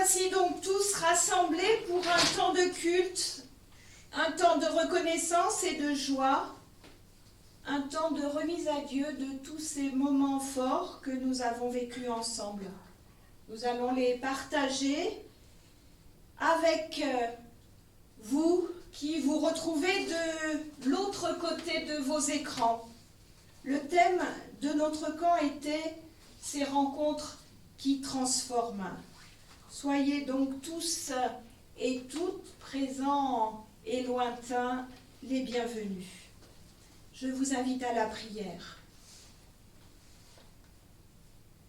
voici donc tous rassemblés pour un temps de culte, un temps de reconnaissance et de joie, un temps de remise à Dieu de tous ces moments forts que nous avons vécus ensemble. Nous allons les partager avec vous qui vous retrouvez de l'autre côté de vos écrans. Le thème de notre camp était « Ces rencontres qui transforment ». Soyez donc tous et toutes, présents et lointains, les bienvenus. Je vous invite à la prière.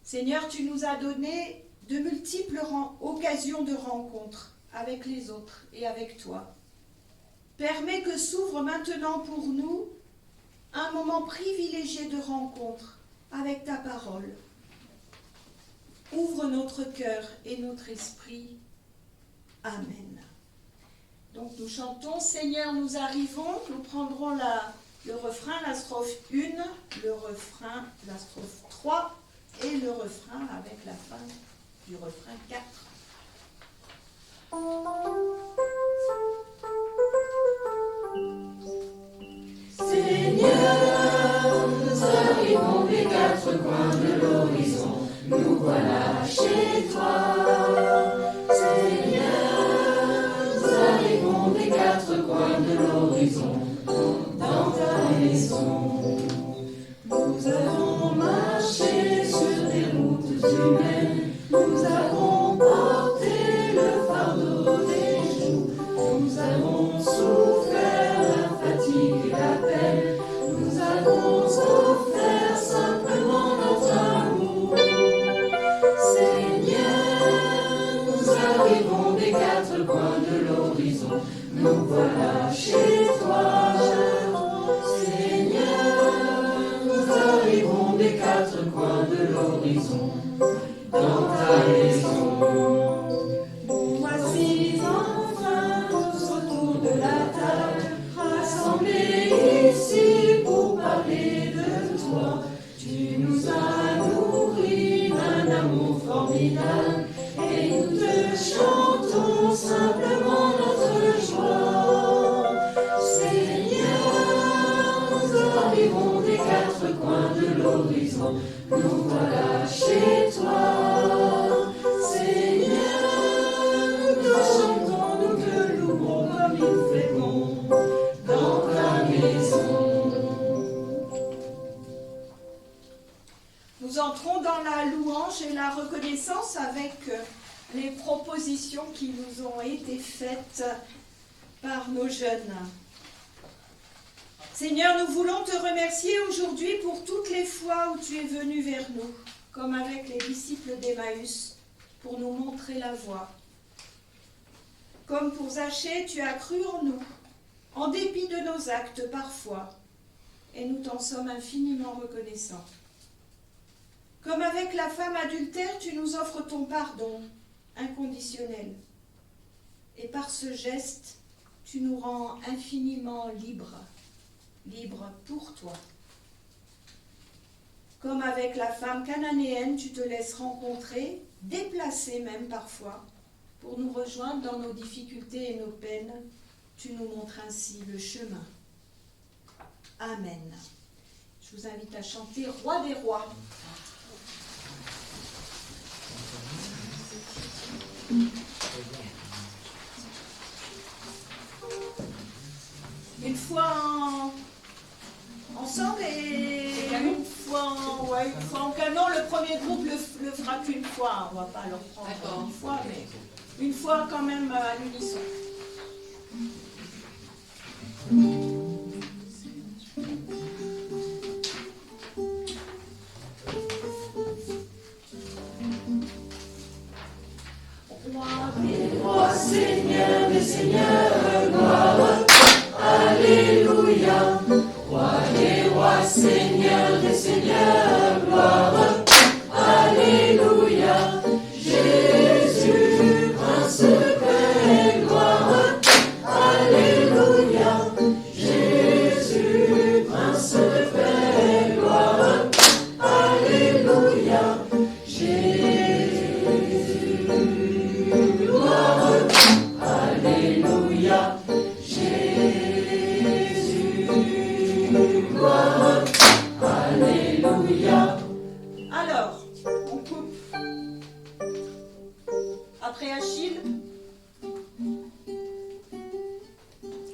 Seigneur, tu nous as donné de multiples occasions de rencontres avec les autres et avec toi. Permets que s'ouvre maintenant pour nous un moment privilégié de rencontre avec ta parole. Ouvre notre cœur et notre esprit. Amen. Donc nous chantons « Seigneur, nous arrivons ». Nous prendrons le refrain, la strophe 1, le refrain, la strophe 3 et le refrain avec la fin du refrain 4. Seigneur, nous arrivons des quatre coins de l'horizon, nous voilà chez toi. Seigneur, nous arrivons des quatre coins de l'horizon, dans ta maison. Nous avons marché sur des routes humaines, nous avons porté le fardeau des joues, nous avons souffert la fatigue et la peine, nous avons offert simplement notre amour. Seigneur, nous arrivons des quatre coins de l'horizon, nous voilà chez toi. Seigneur, nous arrivons des quatre coins de l'horizon, dans ta maison. Nous voici enfin tous autour de la table, rassemblés ici pour parler de toi. Tu nous as nourris d'un amour formidable et nous te chantons simplement notre joie. Seigneur, nous arrivons des quatre coins de l'horizon, nous voilà chez toi. Seigneur, nous te chantons, nous te louons comme il fait bon dans ta maison. Nous entrons dans la louange et la reconnaissance avec les propositions qui nous ont été faites par nos jeunes. Seigneur, nous voulons te remercier aujourd'hui pour toutes les fois où tu es venu vers nous, comme avec les disciples d'Emmaüs, pour nous montrer la voie. Comme pour Zachée, tu as cru en nous, en dépit de nos actes parfois, et nous t'en sommes infiniment reconnaissants. Comme avec la femme adultère, tu nous offres ton pardon inconditionnel. Et par ce geste, tu nous rends infiniment libres pour toi. Comme avec la femme cananéenne, tu te laisses rencontrer, déplacer même parfois, pour nous rejoindre dans nos difficultés et nos peines. Tu nous montres ainsi le chemin. Amen. Je vous invite à chanter « Roi des rois ». Une fois ensemble et une fois en canon. Le premier groupe le fera qu'une fois. On ne va pas leur prendre une fois, mais une fois quand même à l'unisson. Roi, Seigneur des seigneurs, gloire, alléluia. Roi des rois, Seigneur des seigneurs, gloire, alléluia. Jésus, Prince de paix, gloire, alléluia. Jésus, Prince de paix, gloire, alléluia. Jésus. Prêt, Achille?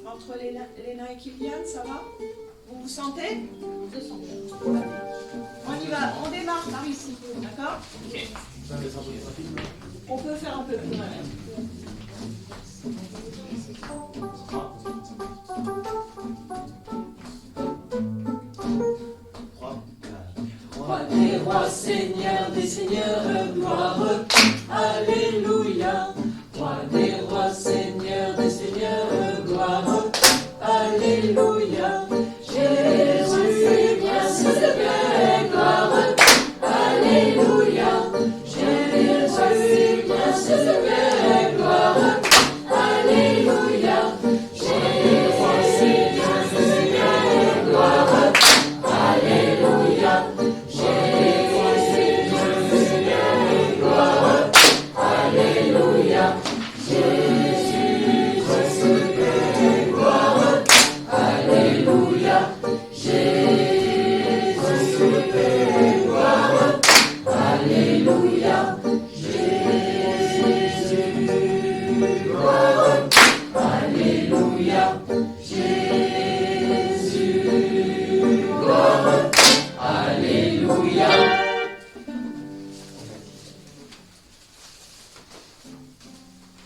Entre Léna et Kylian, ça va? Vous vous sentez? Je sens. On y va, on démarre par ici, d'accord? On peut faire un peu plus loin. Roi des rois, Seigneur des seigneurs, gloire, alléluia. Roi des rois, Seigneur des seigneurs, gloire, alléluia. Jésus, merci Seigneur, gloire, alléluia. Jésus, merci Seigneur, gloire, alléluia. Jésus, merci Seigneur, gloire, alléluia.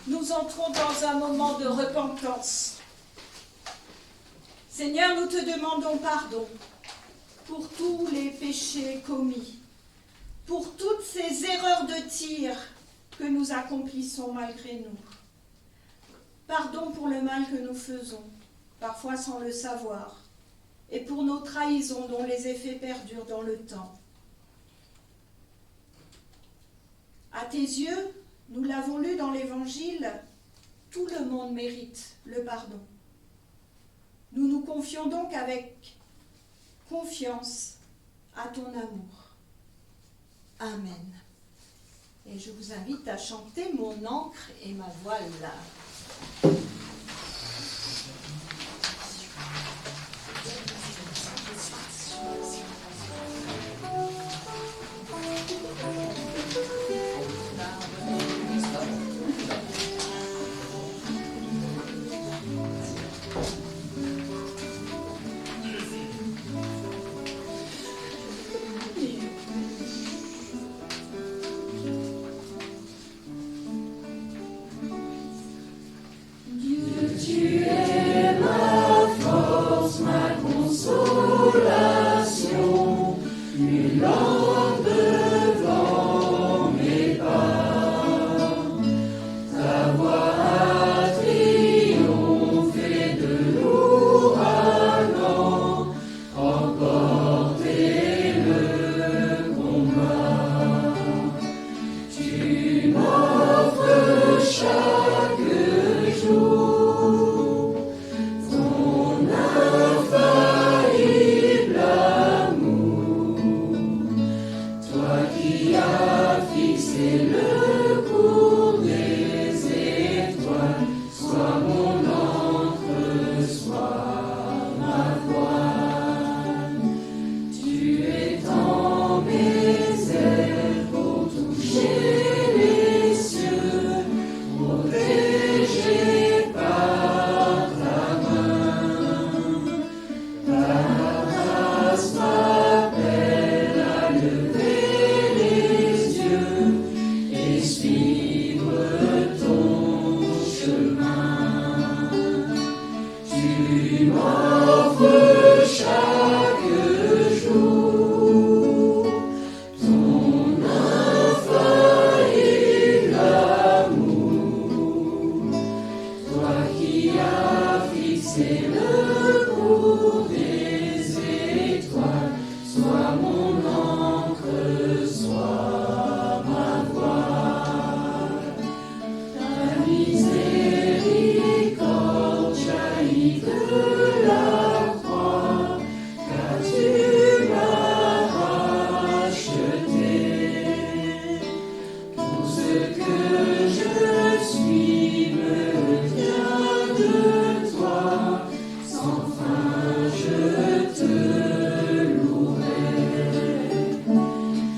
Nous entrons dans un moment de repentance. Seigneur, nous te demandons pardon pour tous les péchés commis, pour toutes ces erreurs de tir que nous accomplissons malgré nous. Pardon pour le mal que nous faisons, parfois sans le savoir, et pour nos trahisons dont les effets perdurent dans le temps. À tes yeux, nous l'avons lu dans l'Évangile, tout le monde mérite le pardon. Nous nous confions donc avec confiance à ton amour. Amen. Et je vous invite à chanter mon ancre et ma voile.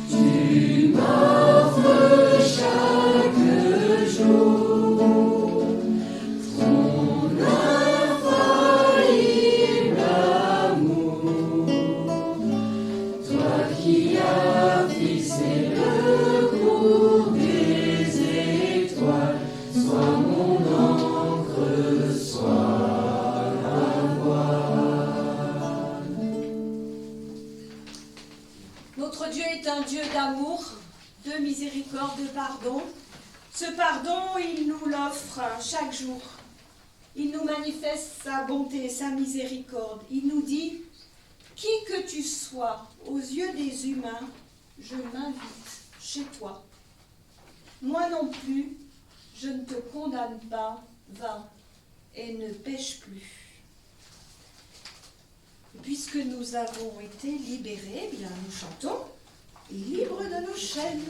Tu m'offres chaque jour. de pardon. Ce pardon, il nous l'offre chaque jour. Il nous manifeste sa bonté, sa miséricorde. Il nous dit, qui que tu sois aux yeux des humains, je m'invite chez toi. Moi non plus, je ne te condamne pas, va et ne pêche plus. Et puisque nous avons été libérés, eh bien nous chantons libres de nos chaînes.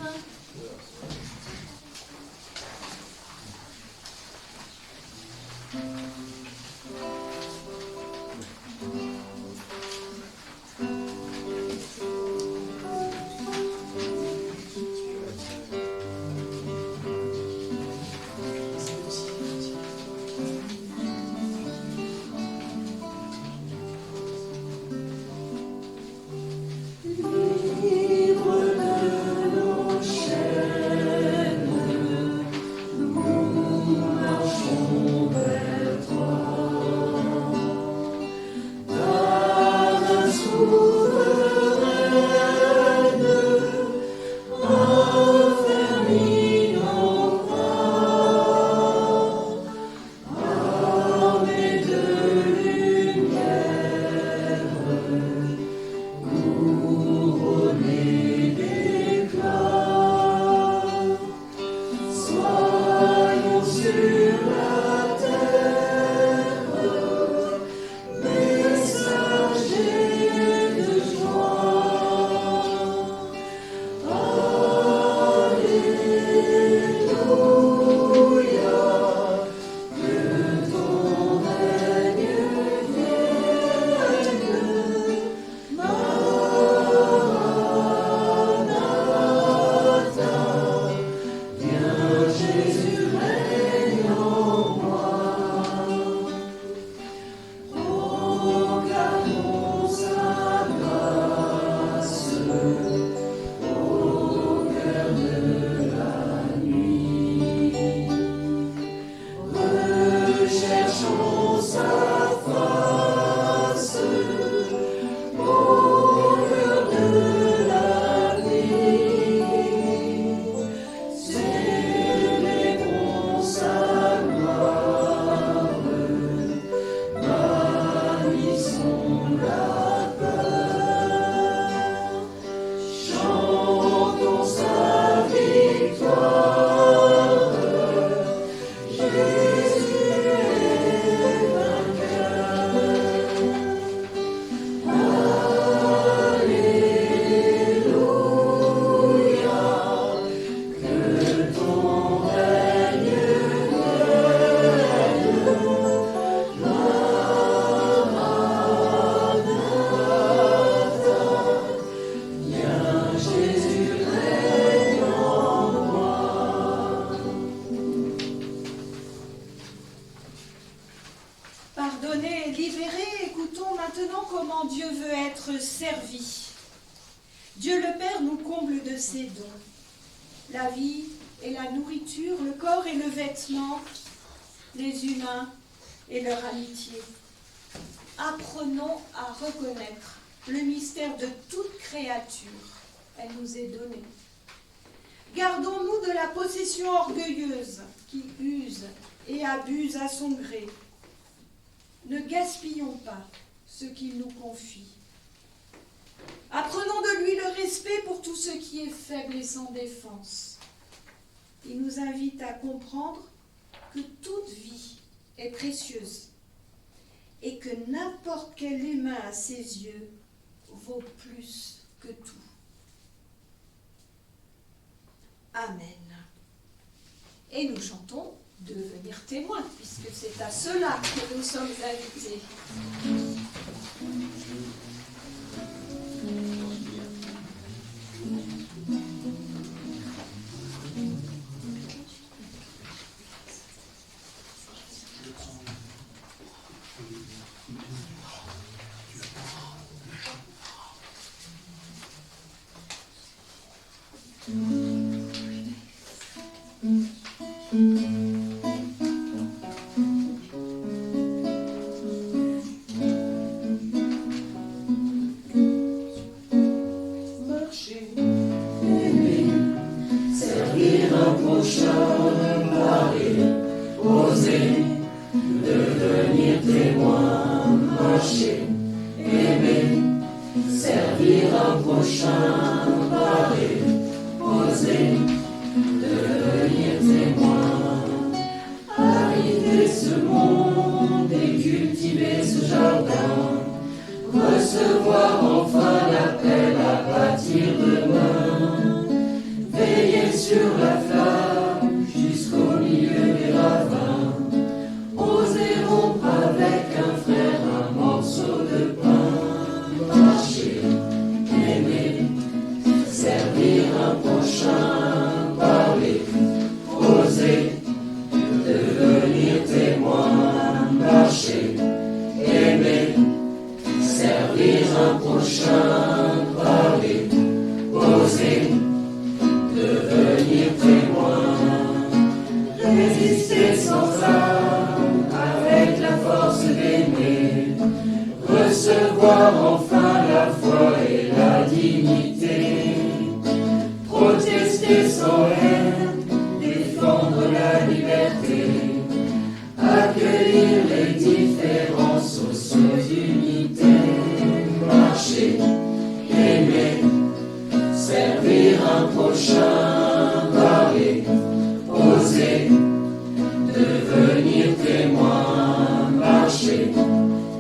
Pardonnés et libérés, écoutons maintenant comment Dieu veut être servi. Dieu le Père nous comble de ses dons. La vie et la nourriture, le corps et le vêtement, les humains et leur amitié. Apprenons à reconnaître le mystère de toute créature. Elle nous est donnée. Gardons-nous de la possession orgueilleuse qui use et abuse à son gré. Ne gaspillons pas ce qu'il nous confie. Apprenons de lui le respect pour tout ce qui est faible et sans défense. Il nous invite à comprendre que toute vie est précieuse et que n'importe quel humain à ses yeux vaut plus que tout. Amen. Et nous chantons devenir témoins, puisque c'est à cela que nous sommes invités. Servir un prochain, parler, oser, devenir témoin, marcher, aimer, servir un prochain, parler, oser, devenir témoin, arriver ce monde et cultiver ce jardin, recevoir enfin l'appel à bâtir demain, veiller sur la flamme jusqu'au milieu des ravins, oser rompre avec un frère un morceau de pain, marcher, aimer, servir un prochain, parler, oser, devenir témoin, marcher, aimer, servir un prochain, parler, oser, devenir témoin, résister sans armes avec la force d'aimer, recevoir enfin la foi et la dignité, protester sans haine, défendre la liberté, accueillir les différences aux seules unités, marcher, aimer, servir un prochain, parler, oser, devenir témoin, marcher,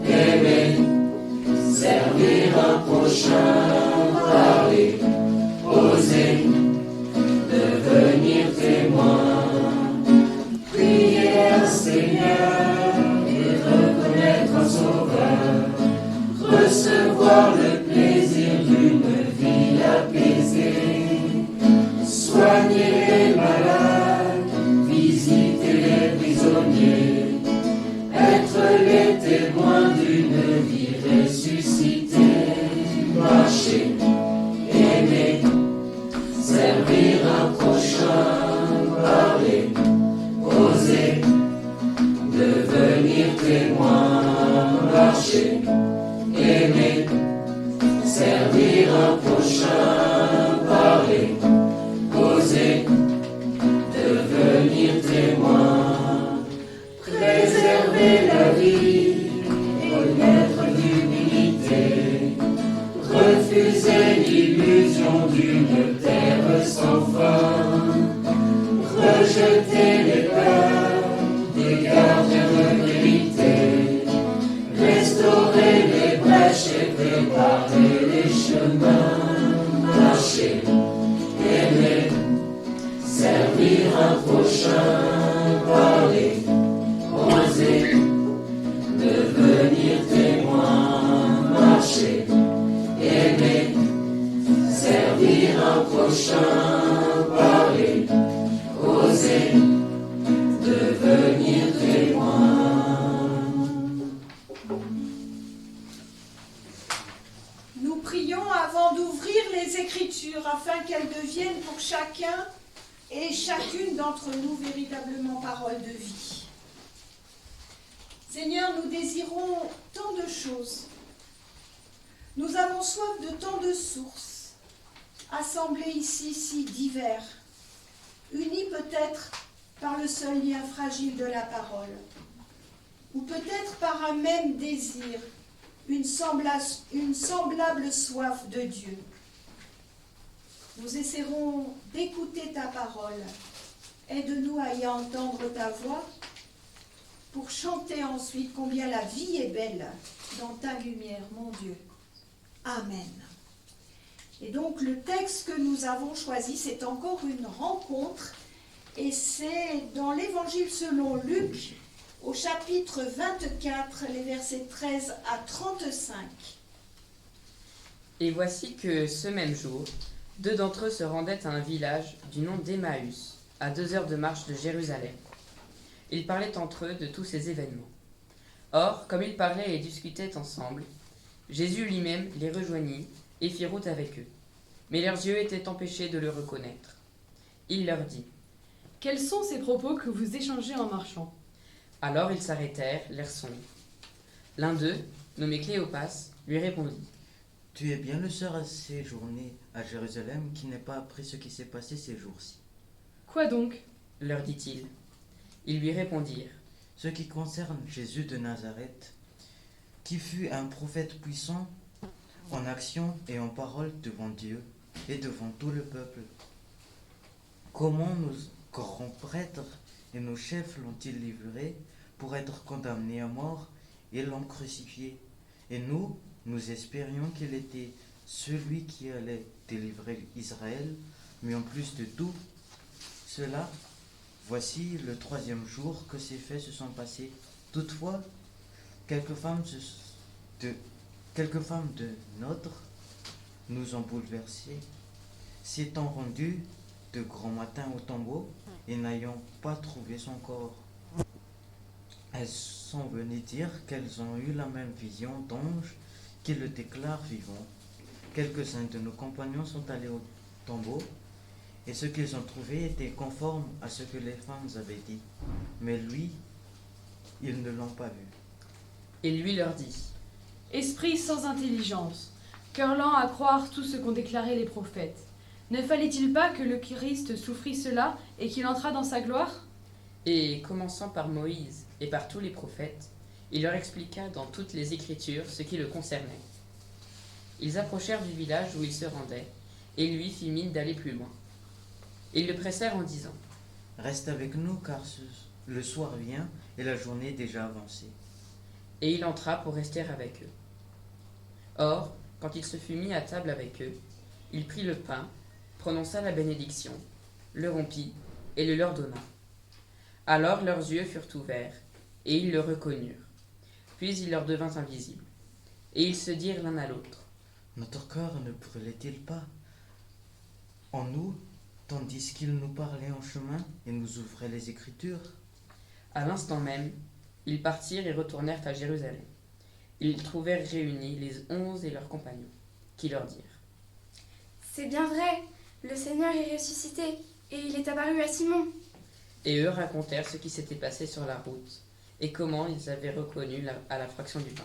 aimer, servir un prochain, parler, oser, devenir témoin, prier un Seigneur et reconnaître un Sauveur, recevoir le plaisir d'une vie apaisée, soigner les malades, visiter les prisonniers, être les témoins d'une vie ressuscitée, marcher, aimer, servir un prochain, parler, oser, devenir témoin, marcher, aimer, servir un prochain, parler, oser, devenir témoin, préserver la vie et naître d'humilité, refuser l'illusion d'une terre sans fin, rejeter les peurs des gardiens de vérité, restaurer les brèches et préparer les chemins, marcher, aimer, servir un prochain, parler, oser, devenir témoin, marcher, aimer, servir un prochain, parler, oser, devenir témoin. Nous prions avant d'ouvrir les Écritures afin qu'elles deviennent pour chacun et chacune d'entre nous véritablement paroles de vie. Seigneur, nous désirons tant de choses. Nous avons soif de tant de sources, assemblées ici si divers, unis peut-être par le seul lien fragile de la parole, ou peut-être par un même désir, une semblable soif de Dieu. Nous essaierons d'écouter ta parole. Aide-nous à y entendre ta voix pour chanter ensuite combien la vie est belle dans ta lumière, mon Dieu. Amen. Et donc le texte que nous avons choisi, c'est encore une rencontre et c'est dans l'Évangile selon Luc au chapitre 24, les versets 13 à 35. Et voici que ce même jour, 2 d'entre eux se rendaient à un village du nom d'Emmaüs, à 2 heures de marche de Jérusalem. Ils parlaient entre eux de tous ces événements. Or, comme ils parlaient et discutaient ensemble, Jésus lui-même les rejoignit et fit route avec eux. Mais leurs yeux étaient empêchés de le reconnaître. Il leur dit : « Quels sont ces propos que vous échangez en marchant ?» Alors ils s'arrêtèrent, l'air sombre. L'un d'eux, nommé Cléopas, lui répondit : « Tu es bien le seul à séjourner à Jérusalem qui n'ait pas appris ce qui s'est passé ces jours-ci. » Quoi donc? leur dit-il. Ils lui répondirent. Ce qui concerne Jésus de Nazareth, qui fut un prophète puissant en action et en parole devant Dieu et devant tout le peuple. Comment nos grands prêtres et nos chefs l'ont-ils livré pour être condamné à mort et l'ont crucifié? Et nous espérions qu'il était celui qui allait délivrer Israël, mais en plus de tout cela, voici le 3e jour que ces faits se sont passés. Toutefois, quelques femmes de notre nous ont bouleversés, s'étant rendues de grand matin au tombeau et n'ayant pas trouvé son corps. Elles sont venues dire qu'elles ont eu la même vision d'ange qui le déclare vivant. Quelques-uns de nos compagnons sont allés au tombeau, et ce qu'ils ont trouvé était conforme à ce que les femmes avaient dit. Mais lui, ils ne l'ont pas vu. Il lui leur dit. Esprit sans intelligence, cœur lent à croire tout ce qu'ont déclaré les prophètes. Ne fallait-il pas que le Christ souffrit cela et qu'il entrât dans sa gloire? Et commençant par Moïse et par tous les prophètes, il leur expliqua dans toutes les Écritures ce qui le concernait. Ils approchèrent du village où il se rendait, et lui fit mine d'aller plus loin. Ils le pressèrent en disant. Reste avec nous, car le soir vient et la journée est déjà avancée. Et il entra pour rester avec eux. Or, quand il se fut mis à table avec eux, il prit le pain, prononça la bénédiction, le rompit et le leur donna. Alors leurs yeux furent ouverts, et ils le reconnurent. Puis il leur devint invisible. Et ils se dirent l'un à l'autre. Notre cœur ne brûlait-il pas en nous, tandis qu'il nous parlait en chemin et nous ouvrait les Écritures? À l'instant même, ils partirent et retournèrent à Jérusalem. Ils trouvèrent réunis les 11 et leurs compagnons, qui leur dirent. C'est bien vrai, le Seigneur est ressuscité, et il est apparu à Simon. Et eux racontèrent ce qui s'était passé sur la route, et comment ils avaient reconnu à la fraction du pain.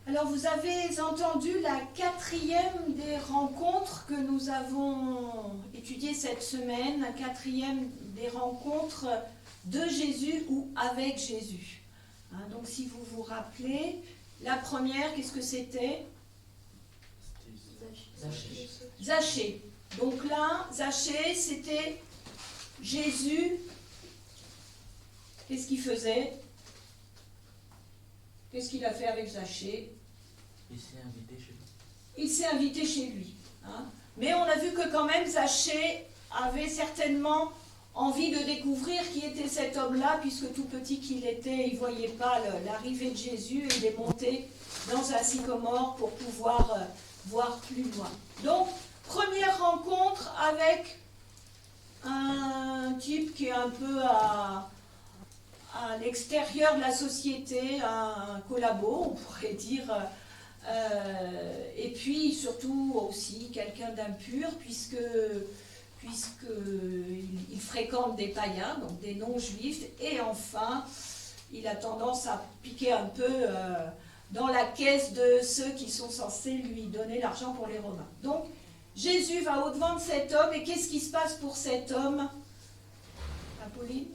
Alors vous avez entendu la 4e des rencontres que nous avons étudiées cette semaine, la 4e des rencontres de Jésus ou avec Jésus. Donc si vous vous rappelez, la première, qu'est-ce que c'était? Zachée. Donc là, Zachée, c'était Jésus. Qu'est-ce qu'il faisait? Qu'est-ce qu'il a fait avec Zachée? Il s'est invité chez lui. Il s'est invité chez lui. Mais on a vu que quand même Zachée avait certainement envie de découvrir qui était cet homme-là, puisque tout petit qu'il était, il ne voyait pas l'arrivée de Jésus, et il est monté dans un sycomore pour pouvoir voir plus loin. Donc, première rencontre avec un type qui est un peu à l'extérieur de la société, un collabo, on pourrait dire, et puis surtout aussi quelqu'un d'impur, puisqu'il fréquente des païens, donc des non-juifs, et enfin, il a tendance à piquer un peu dans la caisse de ceux qui sont censés lui donner l'argent pour les Romains. Donc, Jésus va au-devant de cet homme, et qu'est-ce qui se passe pour cet homme? Apolline?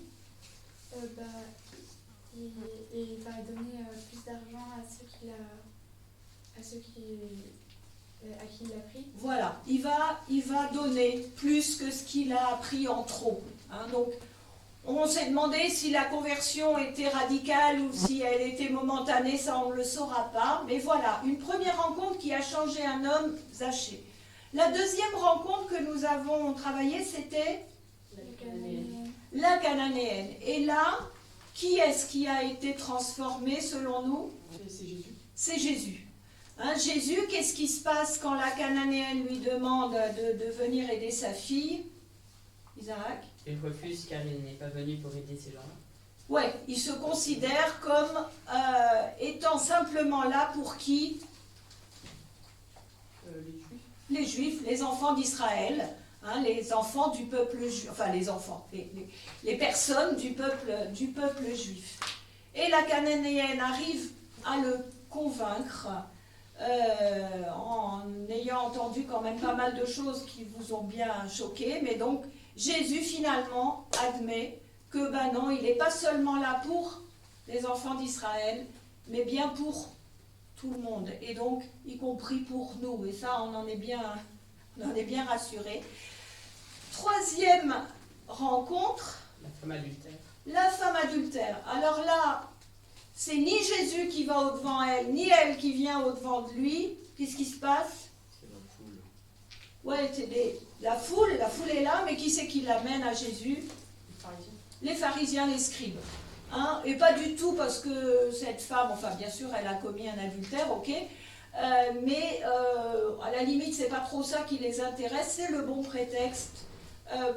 Il va donner plus d'argent à qui il a pris. Voilà, il va donner plus que ce qu'il a pris en trop. Donc, On s'est demandé si la conversion était radicale ou si elle était momentanée, ça on ne le saura pas. Mais voilà, une première rencontre qui a changé un homme, Zachée. La deuxième rencontre que nous avons travaillée, c'était la Cananéenne. Et là, qui est-ce qui a été transformé selon nous? C'est Jésus. C'est Jésus. Hein, Jésus, qu'est-ce qui se passe quand la Cananéenne lui demande de venir aider sa fille? Isaac? Il refuse car il n'est pas venu pour aider ces gens-là. Ouais, il se considère comme étant simplement là pour qui? Les Juifs. Les Juifs, les enfants d'Israël, hein, les enfants du peuple juif, enfin les enfants, les personnes du peuple juif. Et la Cananéenne arrive à le convaincre en ayant entendu quand même pas mal de choses qui vous ont bien choqué, mais donc Jésus finalement admet que ben non, il n'est pas seulement là pour les enfants d'Israël, mais bien pour tout le monde, et donc y compris pour nous, et ça on en est bien rassurés. Troisième rencontre, La femme adultère. la femme adultère. Alors là, c'est ni Jésus qui va au-devant elle, ni elle qui vient au-devant de lui. Qu'est-ce qui se passe? C'est la foule. Ouais, c'est la foule est là, mais qui c'est qui l'amène à Jésus? Les pharisiens. Les pharisiens, les scribes. Hein, et pas du tout parce que cette femme, enfin bien sûr, elle a commis un adultère, ok, mais à la limite, c'est pas trop ça qui les intéresse, c'est le bon prétexte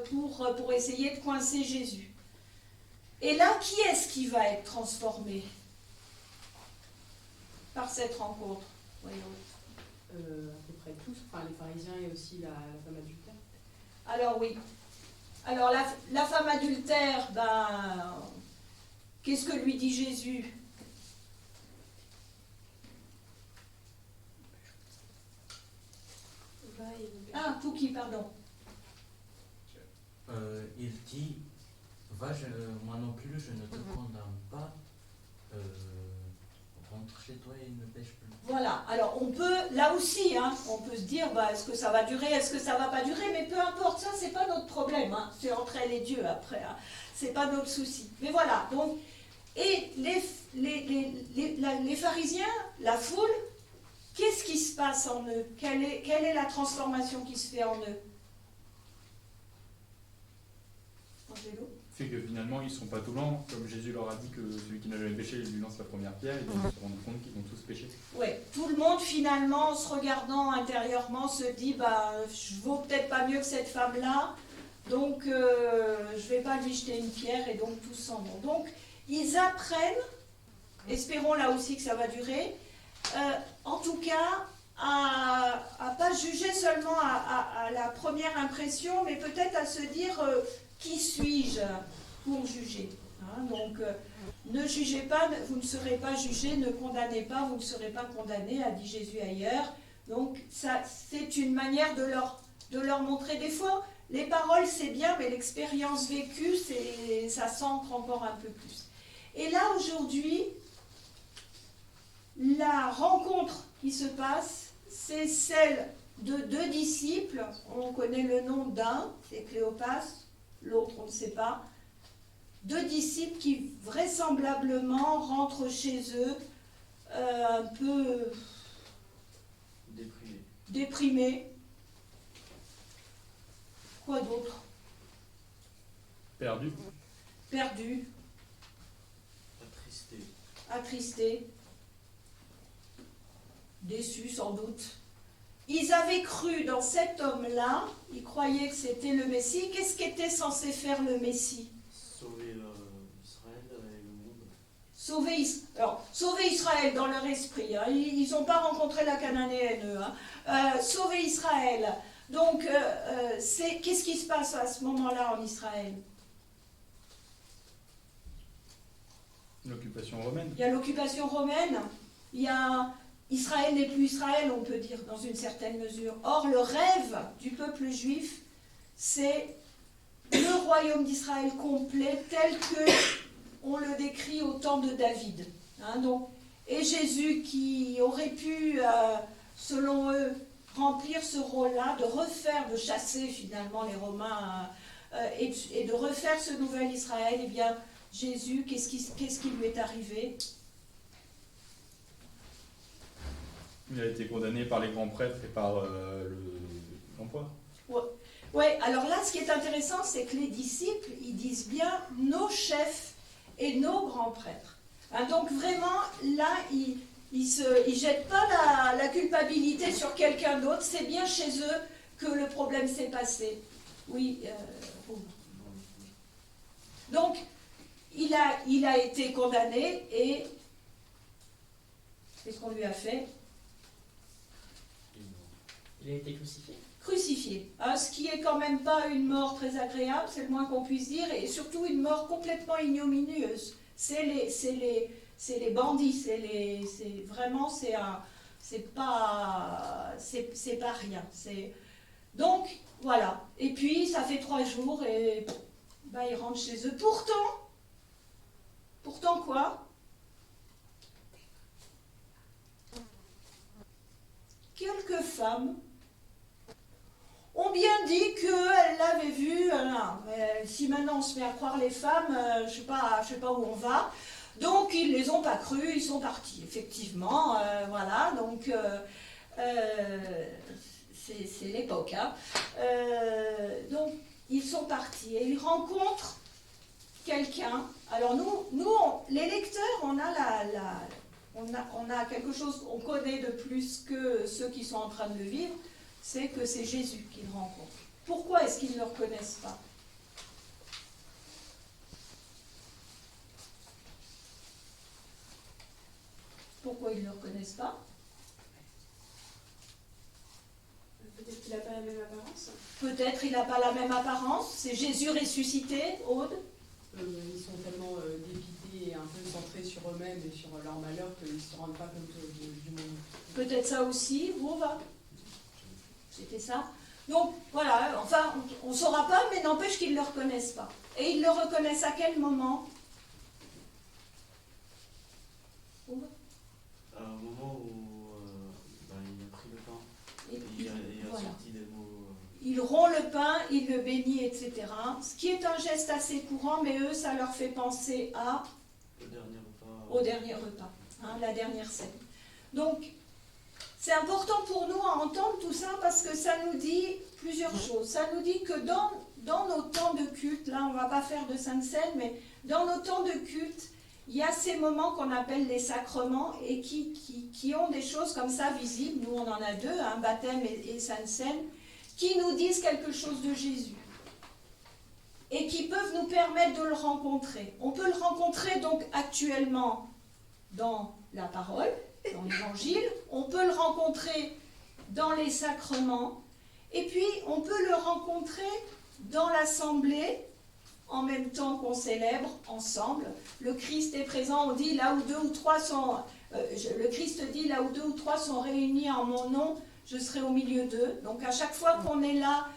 pour essayer de coincer Jésus. Et là, qui est-ce qui va être transformé par cette rencontre? Voyons. À peu près tous, enfin les pharisiens et aussi la femme adultère. Alors oui. Alors la femme adultère, ben, qu'est-ce que lui dit Jésus? Ah, Pouki, pardon. Il dit, moi non plus, je ne te condamne pas, rentre chez toi et ne pêche plus. Voilà, alors on peut, là aussi, hein, on peut se dire, bah, est-ce que ça va durer, est-ce que ça va pas durer, mais peu importe, ça c'est pas notre problème, hein, c'est entre elle et Dieu après, hein, c'est pas notre souci. Mais voilà, donc, et les pharisiens, la foule, qu'est-ce qui se passe en eux? Quelle est la transformation qui se fait en eux? Angelo? Fait que finalement ils ne sont pas tout blancs, comme Jésus leur a dit que celui qui n'a jamais péché lui lance la première pierre, et donc ils se rendent compte qu'ils ont tous péché. Oui, tout le monde finalement, en se regardant intérieurement, se dit bah, je vaux peut-être pas mieux que cette femme-là, donc je vais pas lui jeter une pierre, et donc tous s'en vont. Donc ils apprennent, espérons là aussi que ça va durer, en tout cas à pas juger seulement à la première impression, mais peut-être à se dire qui suis-je pour juger, hein, donc ne jugez pas, vous ne serez pas jugés, ne condamnez pas, vous ne serez pas condamnés, a dit Jésus ailleurs. Donc ça, c'est une manière de leur montrer. Des fois, les paroles c'est bien, mais l'expérience vécue, ça s'ancre encore un peu plus. Et là aujourd'hui, la rencontre qui se passe, c'est celle de deux disciples. On connaît le nom d'un, c'est Cléopas, l'autre on ne sait pas. Deux disciples qui vraisemblablement rentrent chez eux un peu déprimés. Quoi d'autre? Perdu. Perdus, attristés, déçus sans doute. Ils avaient cru dans cet homme-là, ils croyaient que c'était le Messie. Qu'est-ce qu'était censé faire le Messie? Sauver Israël et le monde. Sauver Israël dans leur esprit. Hein. Ils n'ont pas rencontré la Cananéenne, eux. Hein. Sauver Israël. Donc, qu'est-ce qui se passe à ce moment-là en Israël? L'occupation romaine. Il y a l'occupation romaine, il y a... Israël n'est plus Israël, on peut dire, dans une certaine mesure. Or, le rêve du peuple juif, c'est le royaume d'Israël complet, tel que on le décrit au temps de David. Hein, donc, et Jésus, qui aurait pu, selon eux, remplir ce rôle-là, de chasser finalement les Romains et de refaire ce nouvel Israël, eh bien, Jésus, qu'est-ce qui lui est arrivé? Il a été condamné par les grands prêtres et par l'empereur. Oui, alors là, ce qui est intéressant, c'est que les disciples, ils disent bien nos chefs et nos grands prêtres. Hein, donc vraiment, là, ils jettent pas la culpabilité sur quelqu'un d'autre, c'est bien chez eux que le problème s'est passé. Oui. Donc, il a été condamné et qu'est-ce qu'on lui a fait? Il a été crucifié. Crucifié, hein, ce qui est quand même pas une mort très agréable, c'est le moins qu'on puisse dire, et surtout une mort complètement ignominieuse. C'est les bandits, c'est pas rien. Donc voilà. Et puis ça fait 3 jours et bah, ils rentrent chez eux. Pourtant quoi? Quelques femmes ont bien dit qu'elles l'avaient vu. Mais si maintenant on se met à croire les femmes, je sais pas où on va. Donc ils les ont pas crues, ils sont partis. Effectivement, voilà. Donc c'est l'époque. Hein. Donc ils sont partis et ils rencontrent quelqu'un. Alors nous les lecteurs, on a quelque chose qu'on connaît de plus que ceux qui sont en train de le vivre. C'est que c'est Jésus qu'ils rencontrent. Pourquoi est-ce qu'ils ne le reconnaissent pas? Pourquoi ils ne le reconnaissent pas? Peut-être qu'il n'a pas la même apparence. Peut-être il n'a pas la même apparence. C'est Jésus ressuscité, Aude. Ils sont tellement dépités et un peu centrés sur eux-mêmes et sur leur malheur qu'ils ne se rendent pas compte du monde. Peut-être ça aussi, vous, va. C'était ça. Donc, voilà, enfin, on ne saura pas, mais n'empêche qu'ils ne le reconnaissent pas. Et ils le reconnaissent à quel moment? À un moment où il a pris le pain. Il a voilà. sorti des mots. Il rompt le pain, il le bénit, etc. Ce qui est un geste assez courant, mais eux, ça leur fait penser au dernier repas, hein, la dernière scène. Donc, c'est important pour nous à entendre tout ça parce que ça nous dit plusieurs choses. Ça nous dit que dans nos temps de culte, là on ne va pas faire de Sainte Seine, mais dans nos temps de culte, il y a ces moments qu'on appelle les sacrements et qui ont des choses comme ça visibles. Nous on en a 2, un baptême et Sainte Seine, qui nous disent quelque chose de Jésus et qui peuvent nous permettre de le rencontrer. On peut le rencontrer donc actuellement dans la parole, dans l'évangile, on peut le rencontrer dans les sacrements, et puis on peut le rencontrer dans l'assemblée, en même temps qu'on célèbre ensemble. Le Christ est présent, on dit là où 2 ou 3 sont, le Christ dit là où 2 ou 3 sont réunis en mon nom, je serai au milieu d'eux. Donc à chaque fois qu'on est là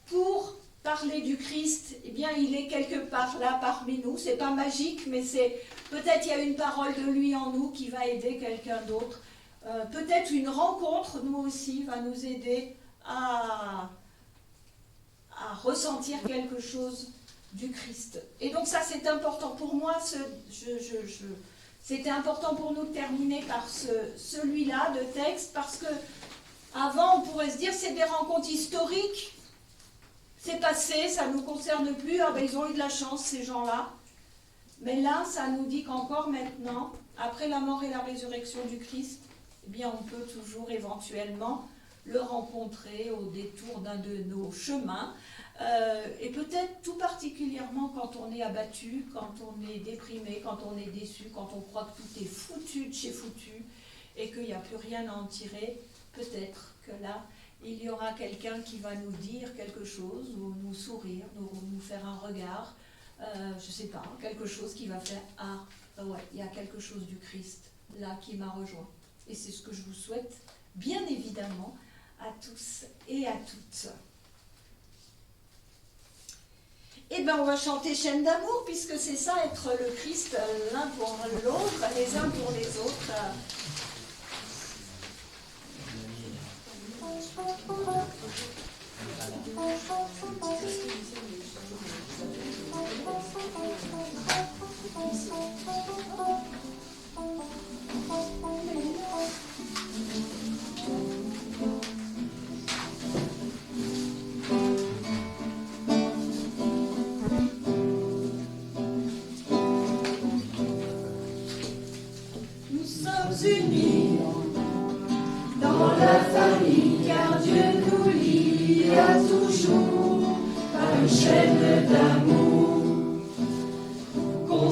pour parler du Christ, eh bien il est quelque part là parmi nous. C'est pas magique, mais c'est peut-être il y a une parole de lui en nous qui va aider quelqu'un d'autre. Peut-être une rencontre, nous aussi, va nous aider à ressentir quelque chose du Christ. Et donc ça c'est important pour moi. C'était important pour nous de terminer par celui-là de texte, parce que avant on pourrait se dire c'est des rencontres historiques. C'est passé, ça ne nous concerne plus, ah ben ils ont eu de la chance ces gens-là. Mais là, ça nous dit qu'encore maintenant, après la mort et la résurrection du Christ, eh bien on peut toujours éventuellement le rencontrer au détour d'un de nos chemins. Et peut-être tout particulièrement quand on est abattu, quand on est déprimé, quand on est déçu, quand on croit que tout est foutu de chez foutu et qu'il n'y a plus rien à en tirer, peut-être que là, il y aura quelqu'un qui va nous dire quelque chose, ou nous sourire, nous faire un regard, je ne sais pas, quelque chose qui va faire « Ah, ouais, il y a quelque chose du Christ là qui m'a rejoint ». Et c'est ce que je vous souhaite, bien évidemment, à tous et à toutes. Eh bien, on va chanter Chaîne d'amour, puisque c'est ça, être le Christ l'un pour l'autre, les uns pour les autres.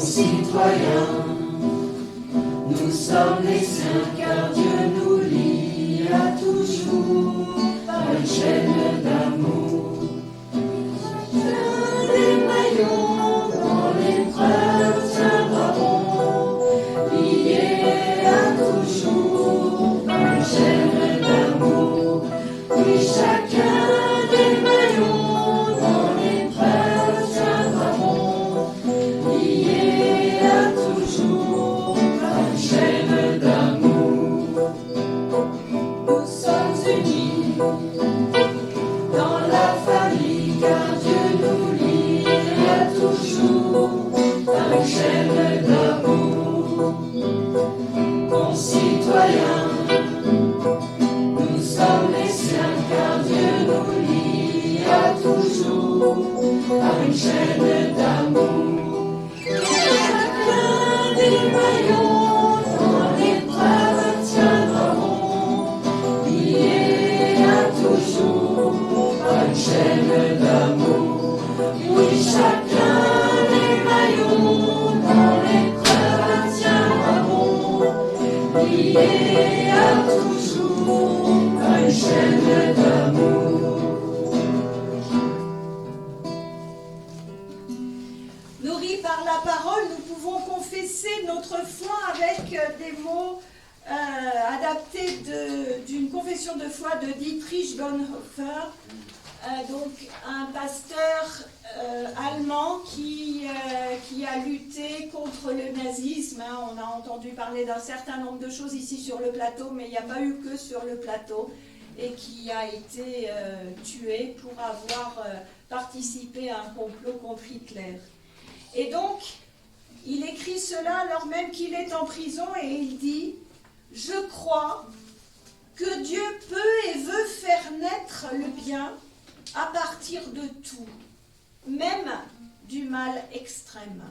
concitoyens, nous sommes les siens car Dieu nous lie à toujours par une chaîne d'amour. Chacun des maillons dans l'épreuve tiendra bon, liés à toujours par une chaîne d'amour. Oui, chacun des maillons dans l'épreuve tiendra bon, liés à toujours par une chaîne d'amour. Nous sommes unis dans la famille car Dieu nous lie à toujours par une chaîne d'amour. Concitoyens, nous sommes les siens car Dieu nous lie à toujours par une chaîne d'amour. Chacun des maillons dans l'épreuve tiendra bon, lié à toujours par une chaîne d'amour. Oui, chacun des maillons dans l'épreuve tiendra bon, lié à toujours par une chaîne d'amour. Nourris par la parole, nous pouvons confesser notre foi avec des mots adaptés d'une confession de foi de Dietrich Bonhoeffer, donc un pasteur allemand qui a lutté contre le nazisme. On a entendu parler d'un certain nombre de choses ici sur le plateau, mais il n'y a pas eu que sur le plateau, et qui a été tué pour avoir participé à un complot contre Hitler. Et donc, il écrit cela alors même qu'il est en prison et il dit « Je crois que Dieu peut et veut faire naître le bien à partir de tout, même du mal extrême.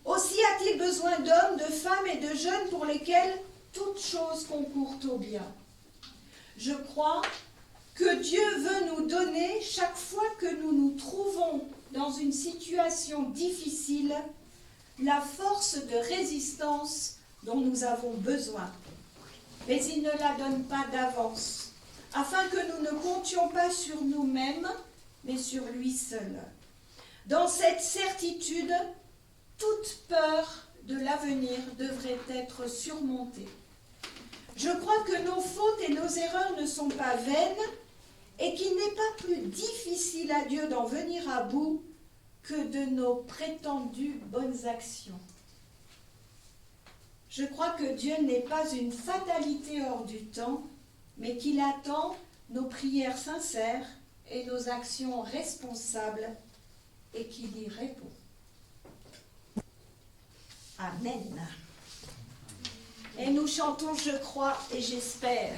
Aussi a-t-il besoin d'hommes, de femmes et de jeunes pour lesquels toute chose concourt au bien. Je crois que Dieu veut nous donner, chaque fois que nous nous trouvons dans une situation difficile, la force de résistance dont nous avons besoin. Mais il ne la donne pas d'avance, afin que nous ne comptions pas sur nous-mêmes, mais sur lui seul. Dans cette certitude, toute peur de l'avenir devrait être surmontée. Je crois que nos fautes et nos erreurs ne sont pas vaines et qu'il n'est pas plus difficile à Dieu d'en venir à bout que de nos prétendues bonnes actions. Je crois que Dieu n'est pas une fatalité hors du temps, mais qu'il attend nos prières sincères et nos actions responsables et qu'il y répond. Amen. Et nous chantons « Je crois et j'espère ».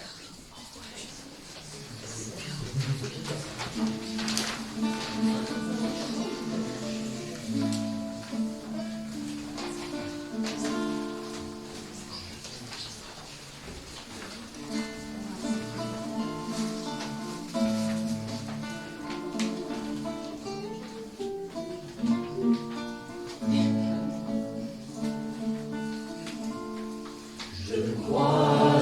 Crois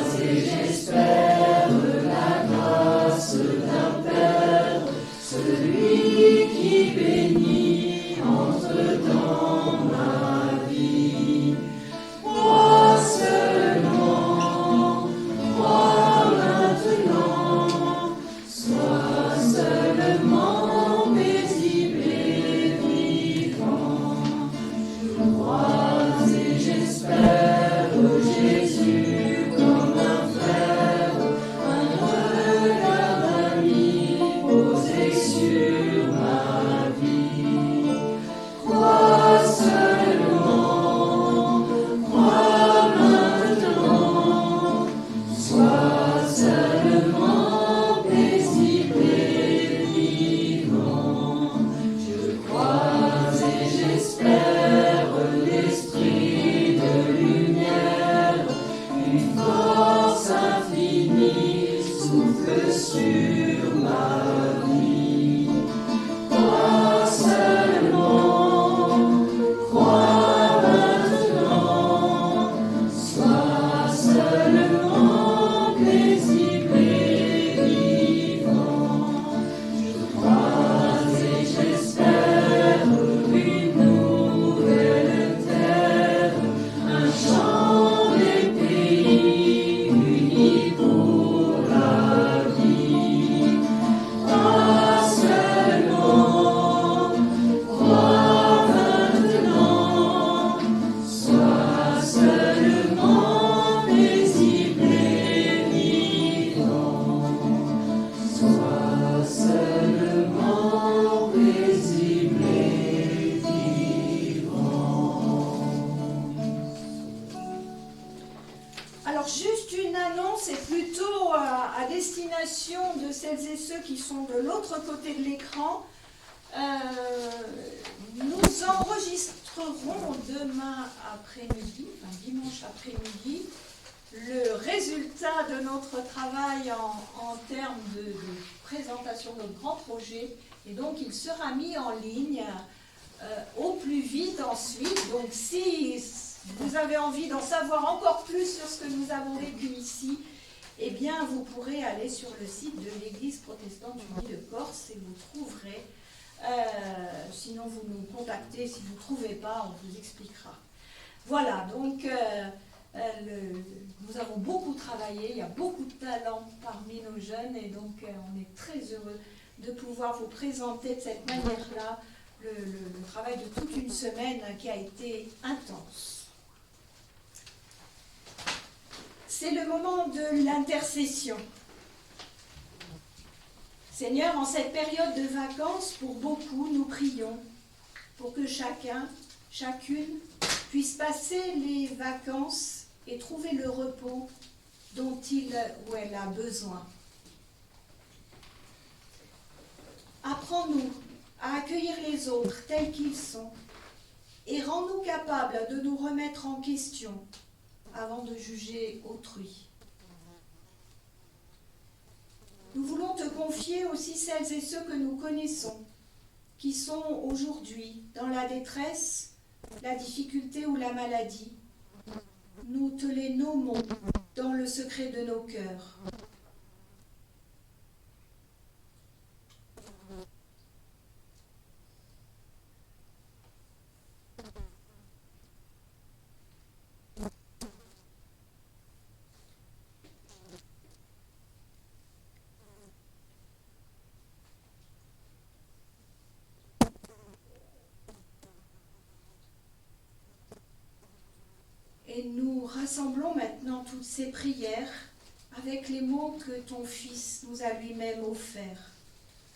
l'information de celles et ceux qui sont de l'autre côté de l'écran, nous enregistrerons demain après-midi, enfin dimanche après-midi, le résultat de notre travail en termes de présentation de notre grand projet. Et donc, il sera mis en ligne au plus vite ensuite. Donc, si vous avez envie d'en savoir encore plus sur ce que nous avons vécu ici, eh bien, vous pourrez aller sur le site de l'Église protestante unie de Corse et vous trouverez. Sinon, vous nous contactez. Si vous ne trouvez pas, on vous expliquera. Voilà, donc nous avons beaucoup travaillé. Il y a beaucoup de talents parmi nos jeunes et donc on est très heureux de pouvoir vous présenter de cette manière-là le travail de toute une semaine qui a été intense. C'est le moment de l'intercession. Seigneur, en cette période de vacances, pour beaucoup, nous prions pour que chacun, chacune, puisse passer les vacances et trouver le repos dont il ou elle a besoin. Apprends-nous à accueillir les autres tels qu'ils sont et rends-nous capables de nous remettre en question avant de juger autrui. Nous voulons te confier aussi celles et ceux que nous connaissons, qui sont aujourd'hui dans la détresse, la difficulté ou la maladie. Nous te les nommons dans le secret de nos cœurs. Et nous rassemblons maintenant toutes ces prières avec les mots que ton Fils nous a lui-même offerts.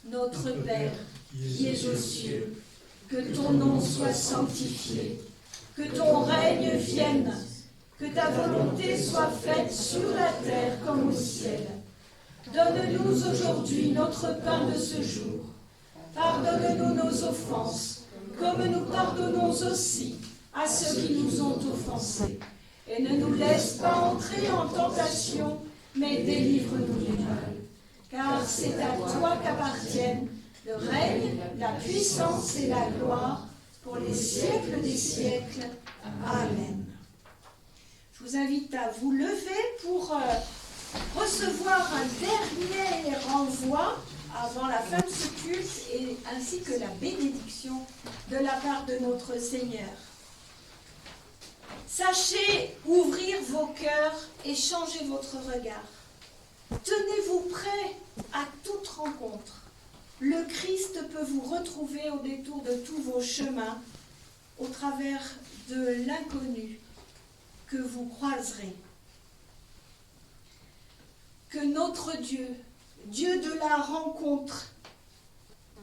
Notre Père, qui es aux cieux, que ton nom soit sanctifié, que ton règne vienne, que ta volonté soit faite sur la terre comme au ciel. Donne-nous aujourd'hui notre pain de ce jour. Pardonne-nous nos offenses, comme nous pardonnons aussi à ceux qui nous ont offensés. Et ne nous laisse pas entrer en tentation, mais délivre-nous du mal. Car c'est à toi qu'appartiennent le règne, la puissance et la gloire pour les siècles des siècles. Amen. Je vous invite à vous lever pour recevoir un dernier renvoi avant la fin de ce culte, ainsi que la bénédiction de la part de notre Seigneur. Sachez ouvrir vos cœurs et changer votre regard. Tenez-vous prêts à toute rencontre. Le Christ peut vous retrouver au détour de tous vos chemins, au travers de l'inconnu que vous croiserez. Que notre Dieu, Dieu de la rencontre,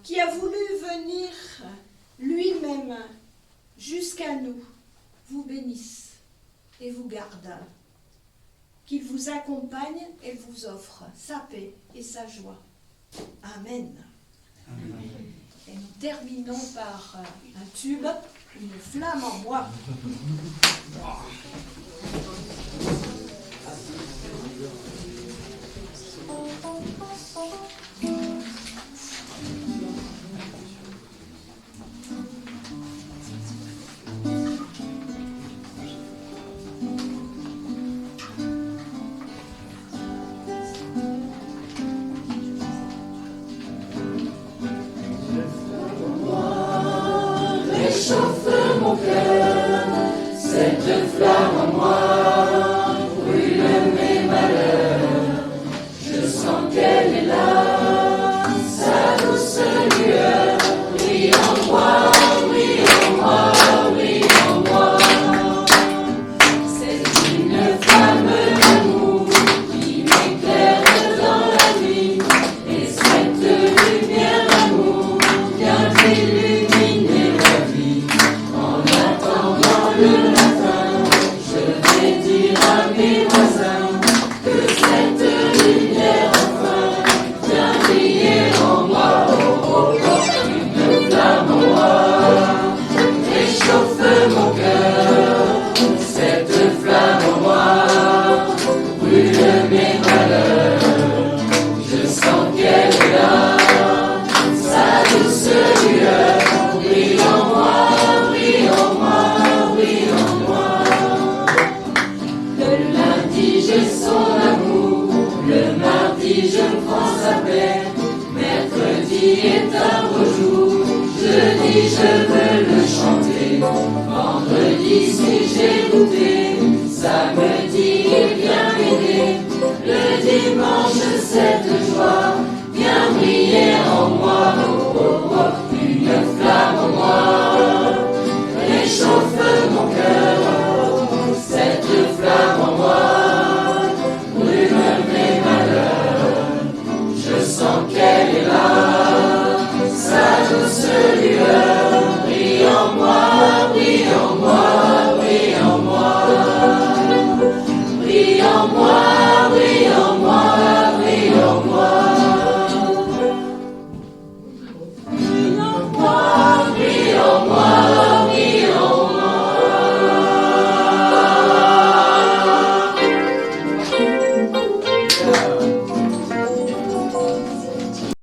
qui a voulu venir lui-même jusqu'à nous, vous bénisse et vous garde, qu'il vous accompagne et vous offre sa paix et sa joie. Amen. Amen. Et nous terminons par un tube, une flamme en bois. Réchauffe mon cœur, cette flamme en moi brûle mes malheurs. Je sens qu'elle est est un beau jour. Jeudi, je veux le chanter. Vendredi, si j'ai douté, samedi, il vient m'aider. Le dimanche, cette joie vient briller en moi. Oh, oh, oh, une flamme en moi réchauffe mon cœur. Cette flamme en moi brûle mes malheurs. Je sens qu'elle